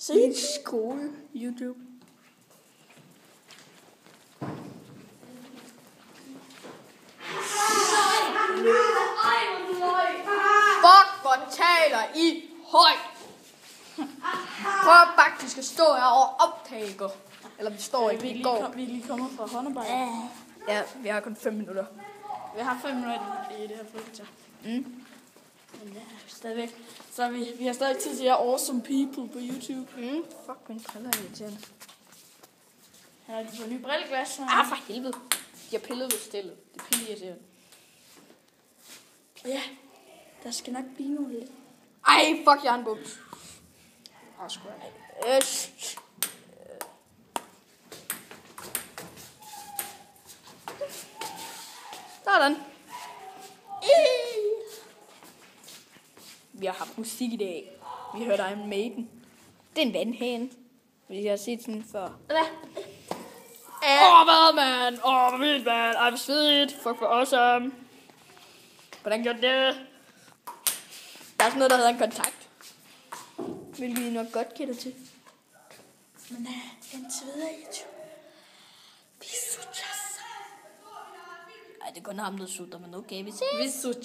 Se skole YouTube. Fuck, hvor taler I højt. Prøv faktisk at stå her og optage. Eller vi står ikke, vi går. Vi er lige kommet fra håndarbejde. Ja, vi har kun 5 minutter. Vi har 5 minutter i det her frikvarter. Men ja, stadigvæk. Så vi har stadig tid til at awesome people på YouTube. Fuck, min briller er irriterende. Han har lige fået nye brilleglas. For helvede. De har pillet ved stillet. Det er pillet irriterende. Ja, der skal nok blive nogle lidt. Ej, fuck, jeg har en bums. Sgu da. Sådan. Vi har haft musik i dag. Vi hørte Iron Maiden. Det er en vandhane. Vi har set sådan før. Hvad, man? Hvor vildt, man. Ej, hvor svedigt. Fuck, hvor awesome. Hvordan gjorde det? Der er sådan noget, der hedder en kontakt. Hvilket I nok godt kender til. Men indtil videre, YouTube. Vi sutter. Ej, det er kun ham, der sutter, men okay, vi ses. Vi sutter.